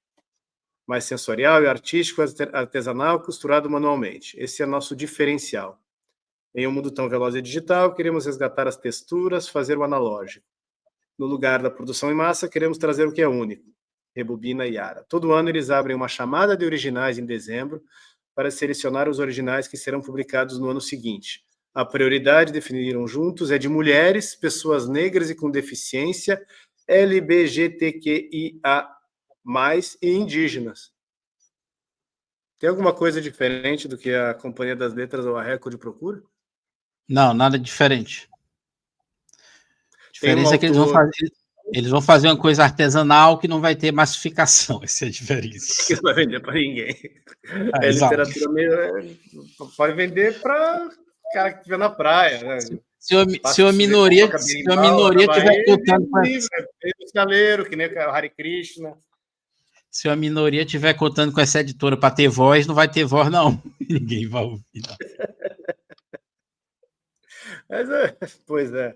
mais sensorial e artístico, artesanal, costurado manualmente. Esse é nosso diferencial. Em um mundo tão veloz e digital, queremos resgatar as texturas, fazer o analógico. No lugar da produção em massa, queremos trazer o que é único, Rebobina e Ara. Todo ano eles abrem uma chamada de originais em dezembro para selecionar os originais que serão publicados no ano seguinte. A prioridade, definiram juntos, é de mulheres, pessoas negras e com deficiência, LGBTQIA+, e indígenas. Tem alguma coisa diferente do que a Companhia das Letras ou a Record procura?
Não, nada diferente. A diferença é que eles vão fazer uma coisa artesanal que não vai ter massificação. Essa é a diferença.
Que não vai vender para ninguém. É literatura meio... Pode vender para cara que estiver na praia. Né?
Se uma minoria estiver contando com
essa... que nem o Hare Krishna.
Se a minoria estiver contando com essa editora para ter voz, não vai ter voz, não. Ninguém vai ouvir. Não.
Mas pois é.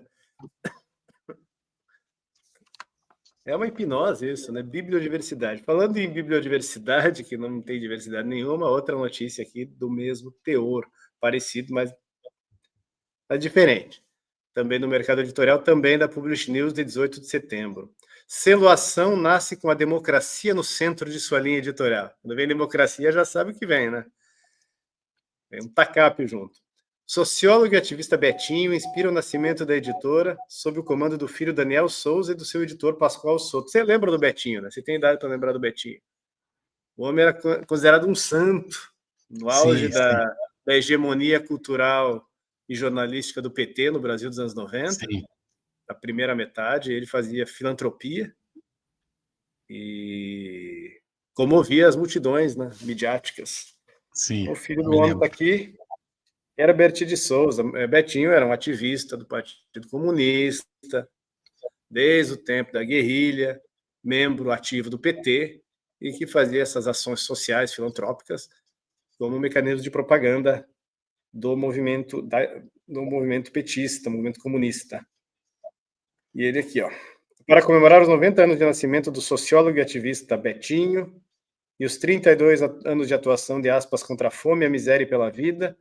É uma hipnose isso, né? Bibliodiversidade. Falando em bibliodiversidade, que não tem diversidade nenhuma, outra notícia aqui do mesmo teor, parecido, mas é diferente. Também no mercado editorial, também da Publish News, de 18 de setembro. Selo Ação nasce com a democracia no centro de sua linha editorial. Quando vem democracia, já sabe o que vem, né? Tem um TACAP junto. Sociólogo e ativista Betinho inspira o nascimento da editora sob o comando do filho Daniel Souza e do seu editor Pascoal Soto. Você lembra do Betinho, né? Você tem idade para lembrar do Betinho. O homem era considerado um santo no auge da hegemonia cultural e jornalística do PT no Brasil dos anos 90. Sim. A primeira metade, ele fazia filantropia e comovia as multidões, né, midiáticas.
Sim,
o filho do homem está aqui, era Berti de Souza. Betinho era um ativista do Partido Comunista, desde o tempo da guerrilha, membro ativo do PT, e que fazia essas ações sociais, filantrópicas, como um mecanismo de propaganda do movimento petista, movimento comunista. E ele aqui, para comemorar os 90 anos de nascimento do sociólogo e ativista Betinho e os 32 anos de atuação de aspas contra a fome, a miséria e pela vida,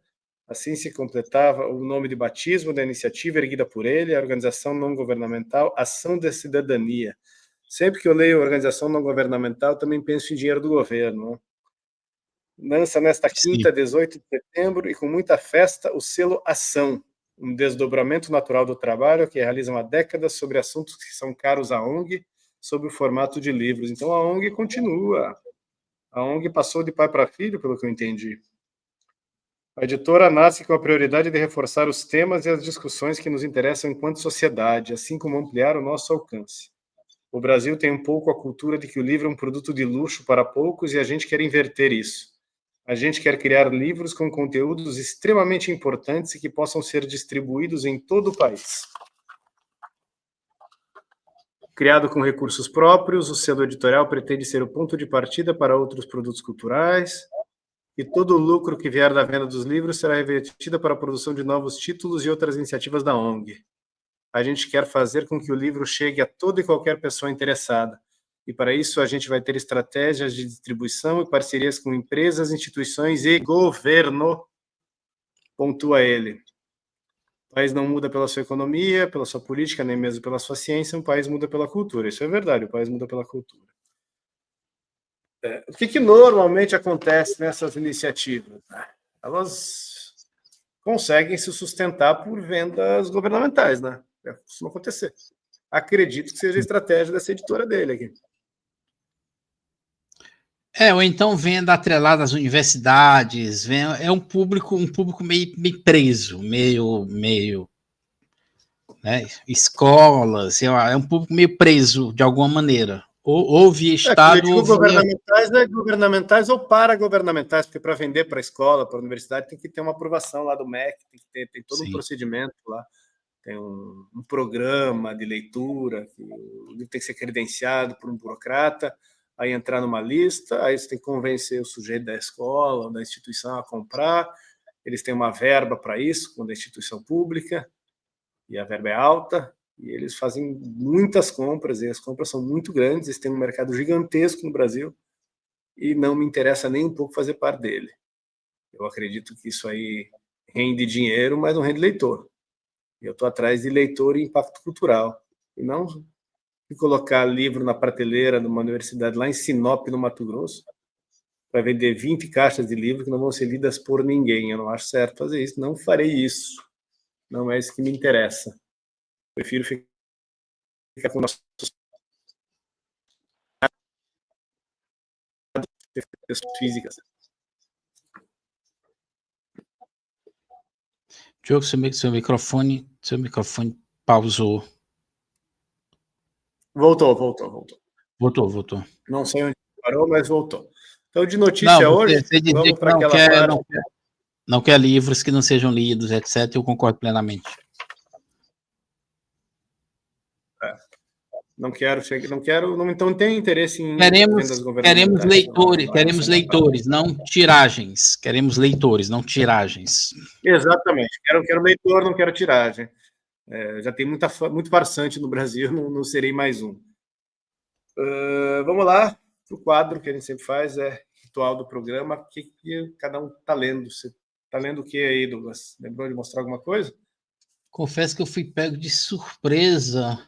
assim se completava o nome de batismo da iniciativa erguida por ele, a organização não governamental Ação da Cidadania. Sempre que eu leio organização não governamental, também penso em dinheiro do governo. Lança nesta quinta, 18 de setembro, e com muita festa, o selo Ação, um desdobramento natural do trabalho que realizam há décadas sobre assuntos que são caros à ONG, sob o formato de livros. Então a ONG continua. A ONG passou de pai para filho, pelo que eu entendi. A editora nasce com a prioridade de reforçar os temas e as discussões que nos interessam enquanto sociedade, assim como ampliar o nosso alcance. O Brasil tem um pouco a cultura de que o livro é um produto de luxo para poucos e a gente quer inverter isso. A gente quer criar livros com conteúdos extremamente importantes e que possam ser distribuídos em todo o país. Criado com recursos próprios, o selo editorial pretende ser o ponto de partida para outros produtos culturais, e todo o lucro que vier da venda dos livros será revertido para a produção de novos títulos e outras iniciativas da ONG. A gente quer fazer com que o livro chegue a toda e qualquer pessoa interessada. E para isso a gente vai ter estratégias de distribuição e parcerias com empresas, instituições e governo, pontua ele. O país não muda pela sua economia, pela sua política, nem mesmo pela sua ciência, o país muda pela cultura. Isso é verdade, o país muda pela cultura. O que normalmente acontece nessas iniciativas? Elas conseguem se sustentar por vendas governamentais, né? Isso não acontecer. Acredito que seja a estratégia dessa editora dele aqui.
Ou então venda atrelada às universidades, é um público meio preso, meio né, escolas, é um público meio preso de alguma maneira. Ou via Estado,
ou via... governamentais ou paragovernamentais, porque para vender para a escola, para a universidade, tem que ter uma aprovação lá do MEC, tem todo um procedimento lá, tem um programa de leitura, que o livro tem que ser credenciado por um burocrata, aí entrar numa lista, aí você tem que convencer o sujeito da escola ou da instituição a comprar, eles têm uma verba para isso, quando é instituição pública, e a verba é alta, e eles fazem muitas compras, e as compras são muito grandes, eles têm um mercado gigantesco no Brasil, e não me interessa nem um pouco fazer parte dele. Eu acredito que isso aí rende dinheiro, mas não rende leitor. Eu estou atrás de leitor e impacto cultural, e não de colocar livro na prateleira de uma universidade lá em Sinop, no Mato Grosso, para vender 20 caixas de livro que não vão ser lidas por ninguém. Eu não acho certo fazer isso, não farei isso. Não é isso que me interessa. Prefiro ficar com nossos físicas.
Diogo, seu microfone pausou.
Voltou. Não sei onde parou, mas voltou. Então, de notícia
não,
hoje,
você
vamos para
aquela
parte...
Não quer livros que não sejam lidos, etc. Eu concordo plenamente.
Não quero, então tem interesse em vendas governamentais.
Queremos leitores, não tiragens. Queremos leitores, não tiragens.
Exatamente. Quero leitor, não quero tiragem. Já tem muito farsante no Brasil, não serei mais um. Vamos lá, o quadro que a gente sempre faz é ritual do programa. O que cada um está lendo? Você está lendo o que aí, Douglas? Lembrou de mostrar alguma coisa?
Confesso que eu fui pego de surpresa.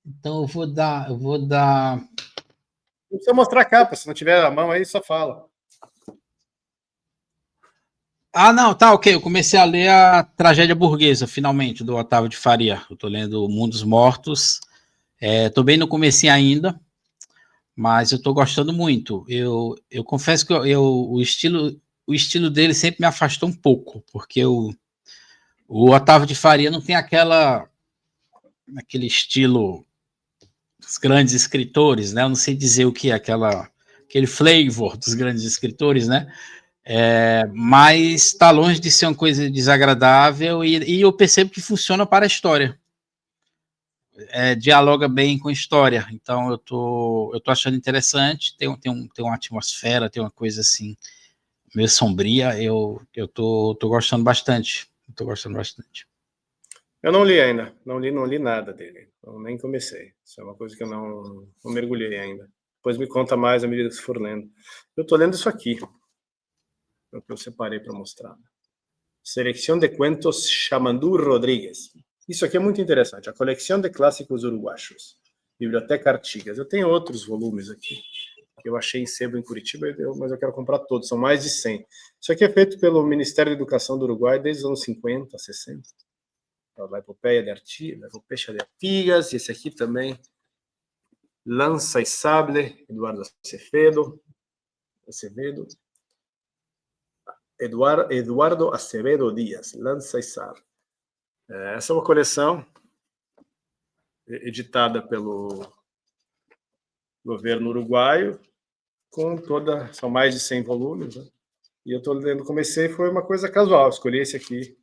Então eu vou dar.
Não precisa mostrar a capa, se não tiver a mão aí, só fala.
Não, tá, ok. Eu comecei a ler a Tragédia Burguesa, finalmente, do Otávio de Faria. Eu tô lendo O Mundo dos Mortos. Tô bem no comecinho ainda, mas eu tô gostando muito. Eu confesso que o estilo dele sempre me afastou um pouco, porque o Otávio de Faria não tem aquele estilo dos grandes escritores, né? Eu não sei dizer o que é aquele flavor dos grandes escritores, né? Mas está longe de ser uma coisa desagradável e eu percebo que funciona para a história. Dialoga bem com a história. Então eu tô achando interessante. Tem uma atmosfera, tem uma coisa assim meio sombria. Eu tô gostando bastante.
Eu não li ainda, não li nada dele, então nem comecei. Isso é uma coisa que eu não mergulhei ainda. Depois me conta mais à medida que você for lendo. Eu estou lendo isso aqui, é o que eu separei para mostrar. Selección de Cuentos Xamandú Rodrigues. Isso aqui é muito interessante, a coleção de clássicos uruguaios, Biblioteca Artigas. Eu tenho outros volumes aqui, que eu achei em sebo em Curitiba, mas eu quero comprar todos, são mais de 100. Isso aqui é feito pelo Ministério da Educação do Uruguai desde os anos 50, 60. A Epopeia de Artigas, esse aqui também, Lança e Sable, Eduardo Acevedo Dias, Lança e Sable. Essa é uma coleção editada pelo governo uruguaio, são mais de 100 volumes, né? E eu estou lendo, foi uma coisa casual, escolhi esse aqui,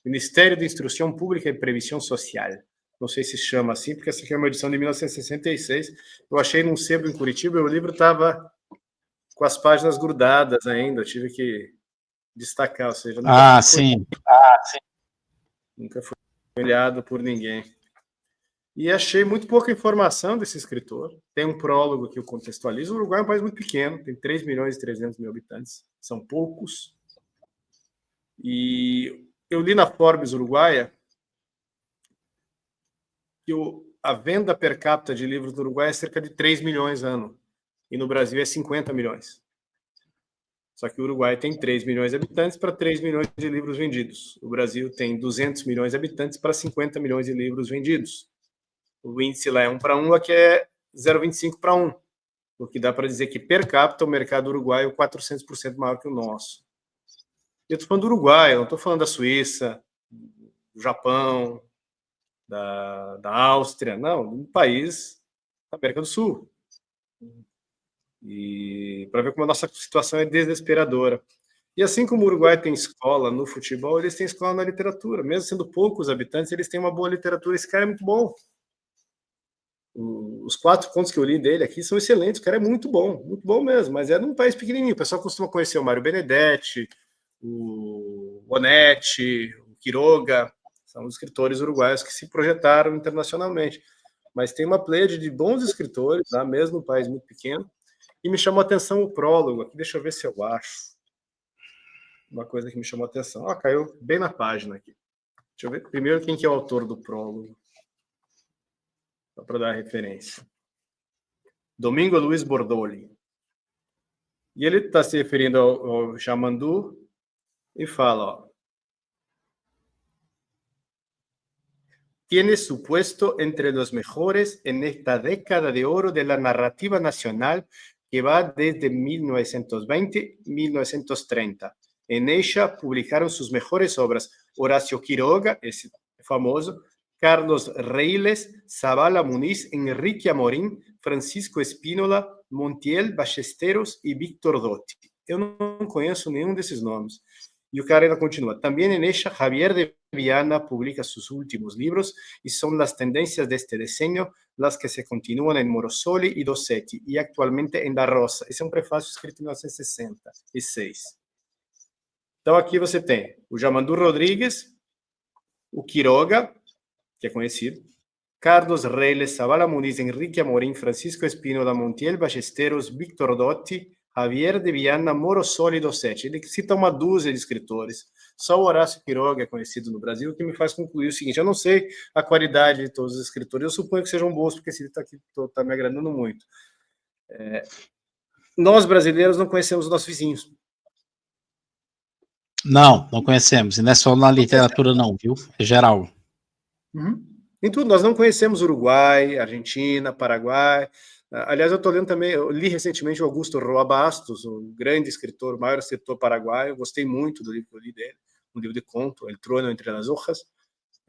Ministério da Instrução Pública e Previsão Social. Não sei se chama assim, porque essa aqui é uma edição de 1966. Eu achei num sebo em Curitiba e o livro estava com as páginas grudadas ainda. Eu tive que destacar, ou seja, nunca foi olhado por ninguém. E achei muito pouca informação desse escritor. Tem um prólogo que eu contextualizo. O Uruguai é um país muito pequeno, tem 3 milhões e 300 mil habitantes. São poucos. E eu li na Forbes uruguaia que a venda per capita de livros no Uruguai é cerca de 3 milhões ano, e no Brasil é 50 milhões. Só que o Uruguai tem 3 milhões de habitantes para 3 milhões de livros vendidos. O Brasil tem 200 milhões de habitantes para 50 milhões de livros vendidos. O índice lá é 1 para 1, aqui é 0,25 para 1, o que dá para dizer que per capita o mercado uruguaio é 400% maior que o nosso. Eu estou falando do Uruguai, eu não estou falando da Suíça, do Japão, da Áustria, não, um país América do Sul. E para ver como a nossa situação é desesperadora. E assim como o Uruguai tem escola no futebol, eles têm escola na literatura. Mesmo sendo poucos habitantes, eles têm uma boa literatura. Esse cara é muito bom. Os 4 contos que eu li dele aqui são excelentes. O cara é muito bom mesmo. Mas é num país pequenininho. O pessoal costuma conhecer o Mário Benedetti, o Onetti, o Quiroga. São os escritores uruguaios que se projetaram internacionalmente. Mas tem uma pleiade de bons escritores, tá? Mesmo num país muito pequeno. E me chamou a atenção o prólogo aqui. Deixa eu ver se eu acho. Uma coisa que me chamou a atenção. Caiu bem na página aqui. Deixa eu ver primeiro quem que é o autor do prólogo. Só para dar referência. Domingo Luiz Bordoli. E ele está se referindo ao Chamandu e fala, ó, tiene su puesto entre los mejores en esta década de oro de la narrativa nacional que va desde 1920-1930. En ella publicaron sus mejores obras Horacio Quiroga, ese famoso, Carlos Reiles, Zavala Muniz, Enrique Amorim, Francisco Espínola, Montiel Ballesteros e Víctor Dotti. Eu não conheço nenhum desses nomes. Y o cara ainda continúa. También en ella Javier de Viana publica sus últimos libros y son las tendencias de este diseño las que se continúan en Morosoli y Dossetti y actualmente en Da Rosa. Esse é um prefácio escrito em 1966. Então aqui você tem o Jamandu Rodrigues, o Quiroga, que é conhecido, Carlos Reiles, Zavala Muniz, Enrique Amorim, Francisco Espínola, Montiel Ballesteros, Víctor Dotti, Javier de Viana, Morosoli e Dossetti. Ele cita uma dúzia de escritores. Só o Horácio Quiroga é conhecido no Brasil, o que me faz concluir o seguinte: eu não sei a qualidade de todos os escritores, eu suponho que sejam bons, porque esse livro está me agradando muito. Nós, brasileiros, não conhecemos os nossos vizinhos.
Não conhecemos. E não é só na literatura, não, viu? É geral.
Em tudo, nós não conhecemos Uruguai, Argentina, Paraguai. Aliás, eu estou lendo também, eu li recentemente o Augusto Roa Bastos, um grande escritor, o maior escritor paraguaio. Eu gostei muito do livro que eu li dele, um livro de conto, El Trono entre as Hojas.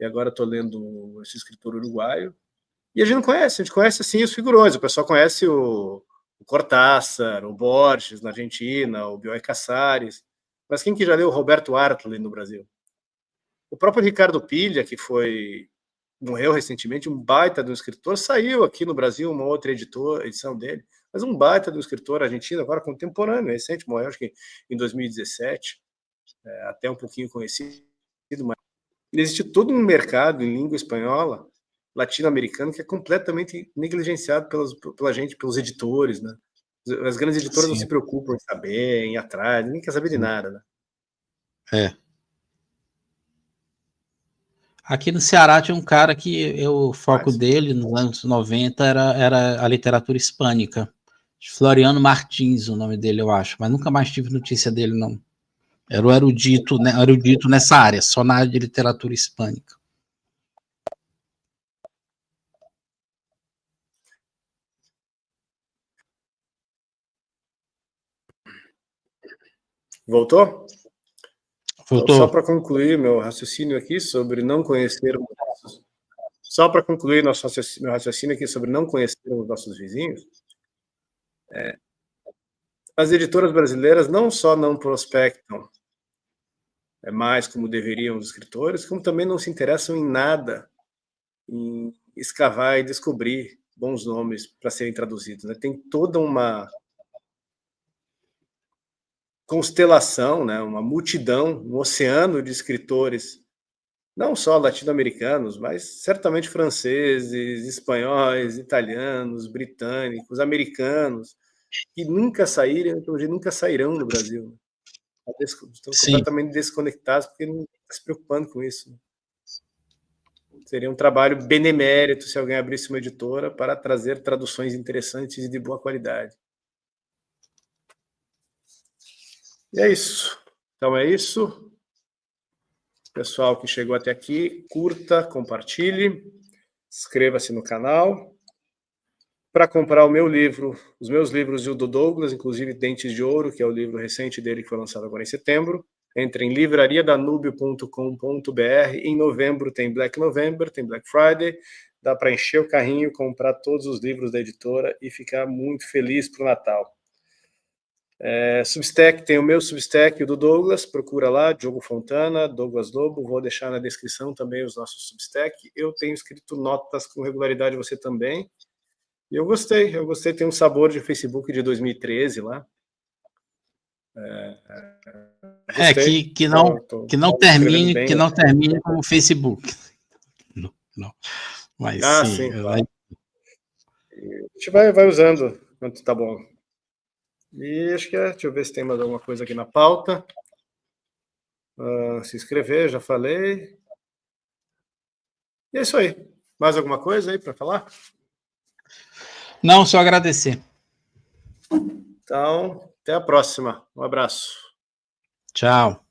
E agora estou lendo esse escritor uruguaio. E a gente não conhece, a gente conhece assim os figurões. O pessoal conhece o Cortázar, o Borges na Argentina, o Bioy Casares. Mas quem que já leu o Roberto Hartley no Brasil? O próprio Ricardo Pilha, que morreu recentemente, um baita de um escritor, saiu aqui no Brasil uma outra edição dele, mas um baita de um escritor argentino, agora contemporâneo, recente, morreu acho que em 2017, até um pouquinho conhecido, mas existe todo um mercado em língua espanhola, latino-americano, que é completamente negligenciado pela gente, pelos editores, né? As grandes editoras não se preocupam em saber, em ir atrás, ninguém quer saber de nada, né?
Aqui no Ceará tinha um cara que o foco dele nos anos 90 era a literatura hispânica. Floriano Martins, o nome dele, eu acho, mas nunca mais tive notícia dele, não. Era o erudito, né, erudito nessa área, só na área de literatura hispânica.
Voltou?
Voltou.
Então, só para concluir meu raciocínio aqui sobre não conhecermos meu raciocínio aqui sobre não conhecermos nossos vizinhos, as editoras brasileiras não só não prospectam mais como deveriam os escritores, como também não se interessam em nada, em escavar e descobrir bons nomes para serem traduzidos, né? Tem toda uma constelação, né? Uma multidão, um oceano de escritores, não só latino-americanos, mas certamente franceses, espanhóis, italianos, britânicos, americanos, que nunca sairão do Brasil. Estão completamente desconectados porque não estão se preocupando com isso. Seria um trabalho benemérito se alguém abrisse uma editora para trazer traduções interessantes e de boa qualidade. E é isso. Então é isso. Pessoal que chegou até aqui, curta, compartilhe, inscreva-se no canal. Para comprar o meu livro, os meus livros e o do Douglas, inclusive Dentes de Ouro, que é o livro recente dele que foi lançado agora em setembro, entre em livrariadanubio.com.br. Em novembro tem Black November, tem Black Friday, dá para encher o carrinho, comprar todos os livros da editora e ficar muito feliz para o Natal. Substack, tem o meu Substack e o do Douglas, procura lá, Diogo Fontana, Douglas Lobo, vou deixar na descrição também os nossos Substack. Eu tenho escrito notas com regularidade, você também. E eu gostei, tem um sabor de Facebook de 2013 lá.
Que não termine como Facebook. Não. Mas
sim, claro. A gente vai usando quanto tá bom. E acho que deixa eu ver se tem mais alguma coisa aqui na pauta. Se inscrever, já falei. E é isso aí. Mais alguma coisa aí para falar?
Não, só agradecer.
Então, até a próxima. Um abraço.
Tchau.